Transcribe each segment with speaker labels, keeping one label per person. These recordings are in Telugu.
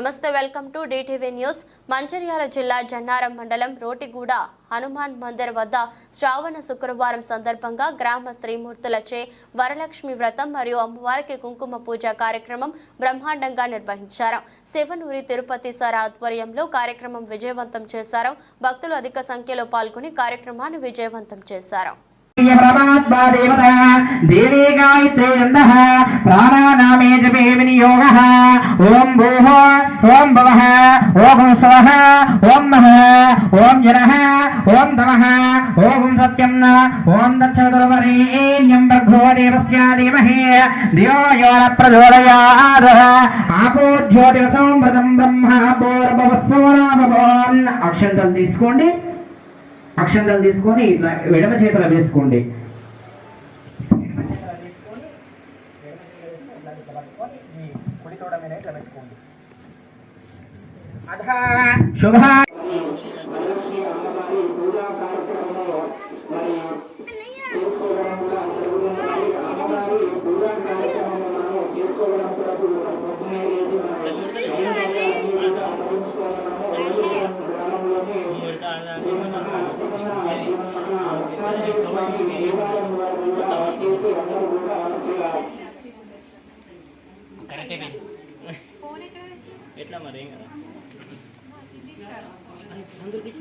Speaker 1: నమస్తే, welcome to DTV news. Mancherial జిల్లా జన్నారం మండలం రోటిగూడ హనుమాన్ మందిర్ వద్ద శ్రావణ శుక్రవారం సందర్భంగా గ్రామ స్త్రీమూర్తులచే వరలక్ష్మి వ్రతం మరియు అమ్మవారికి కుంకుమ పూజ కార్యక్రమం బ్రహ్మాండంగా నిర్వహించారు. శివనూరి తిరుపతి సార్ ఆధ్వర్యంలో కార్యక్రమం విజయవంతం చేశారు. భక్తులు అధిక సంఖ్యలో పాల్గొని కార్యక్రమాన్ని విజయవంతం చేశారు.
Speaker 2: देवी गायत्री गन्धः प्राणानामे जपे विनियोगः ओम भूः ओम भवः ओम स्वः ओम महः ओम जनः ओम तमः ओम सत्यं ओम दक्षिणदुर्वरेण्यं भर्गो देवस्य धीमहि धियो यो न प्रचोदयात् आपो ज्योतिरसंवृतं ब्रह्मा पूर्ववस्वरामभवन् అక్షంతలు తీసుకొని ఇట్లా ఎడమ చేతుల వేసుకోండి. శుభ
Speaker 3: ఎట్లా మరి అందరూ దీక్ష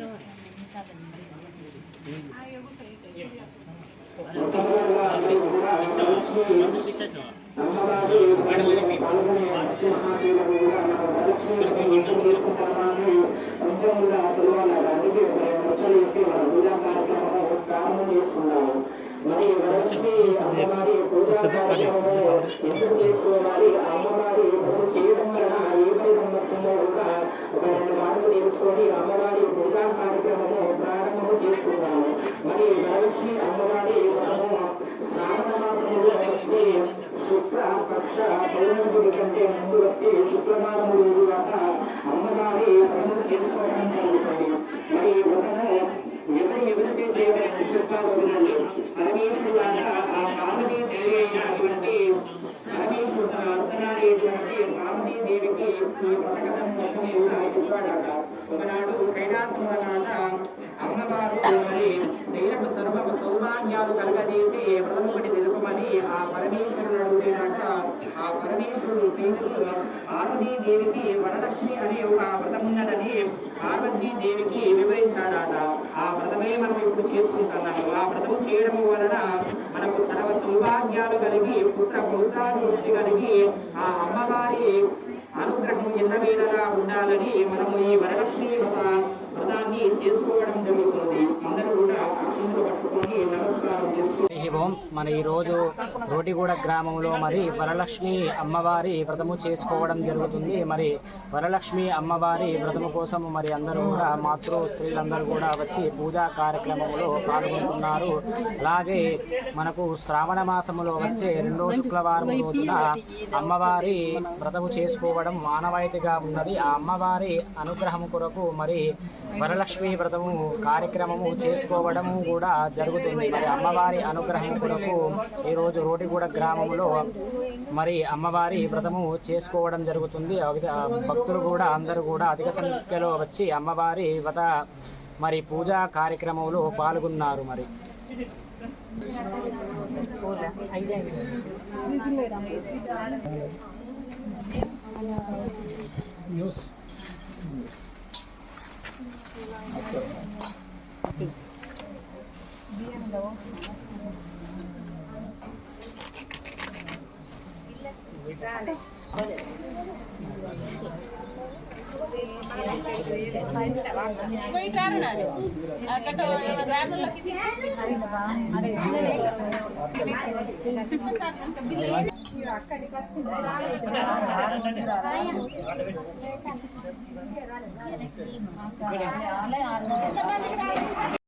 Speaker 3: అమ్మవారి పూజా కార్యక్రమము ప్రారంభం చేసుకున్నాము. మరి వరలక్ష్మి అమ్మవారి శ్రావణ మాసంలో వచ్చి శుక్లపక్ష పౌర్ణమి కంటే ముందు వచ్చి శుక్రవారం రోజు దాకా అమ్మవారి వ్రతం చేసుకోవడం జరుగుతుంది. మరి ఎవరు చేసే నక్షత్రాలు వినండి. పరమేశ్వరు ఆ పార్వతీ దేవి అయినటువంటి పరమేశ్వరు తన అర్ధనాడేటువంటి పార్వతీదేవికి ఈ పథకం మొత్తం కూడా చెప్పాడట. ఒకనాడు కైలాసం నాట అమ్మవారు మరి శైలకు సర్వ సౌభాగ్యాలు కలగజేసి వ్రతం ఒకటి తెలుపమని ఆ పరమేశ్వరుడు అడుగుతాడట. ఆ పరమేశ్వరుడు ప్రీతులు పార్వతీదేవికి వరలక్ష్మి అనే ఒక వ్రతం ఉన్నదని పార్వతీదేవికి వివరించాడట. ఆ వ్రతమే మనం ఇప్పుడు చేసుకుంటున్నాము. ఆ వ్రతం చేయడం వలన మనకు సర్వ సౌభాగ్యాలు కలిగి పుత్ర పౌత్రాభివృద్ధి కలిగి ఆ అమ్మవారి అనుగ్రహం ఎన్నవేళలా ఉండాలని మనము ఈ వరలక్ష్మి వ్రతాన్ని చేసుకోవడం జరుగుతుంది. అందరూ కూడా పట్టుకొని నమస్కారం చేసుకుంటారు.
Speaker 2: మన ఈరోజు రోటిగూడ గ్రామంలో మరి వరలక్ష్మి అమ్మవారి వ్రతము చేసుకోవడం జరుగుతుంది. మరి వరలక్ష్మి అమ్మవారి వ్రతము కోసం మరి అందరూ కూడా మాతృ స్త్రీలందరూ కూడా వచ్చి పూజా కార్యక్రమంలో పాల్గొంటున్నారు. అలాగే మనకు శ్రావణ మాసములో వచ్చే 2వ శుక్రవారం రోజున అమ్మవారి వ్రతము చేసుకోవడం మానవాయితీగా ఉన్నది. ఆ అమ్మవారి అనుగ్రహం కొరకు మరి వరలక్ష్మి వ్రతము కార్యక్రమము చేసుకోవడము కూడా జరుగుతుంది. మరి అమ్మవారి అనుగ్రహం కొరకు ఈరోజు రోటిగూడ గ్రామంలో మరి అమ్మవారి వ్రతము చేసుకోవడం జరుగుతుంది. భక్తులు కూడా అందరూ కూడా అధిక సంఖ్యలో వచ్చి అమ్మవారి వ్రత మరి పూజా కార్యక్రమంలో పాల్గొన్నారు. మరి న్యూస్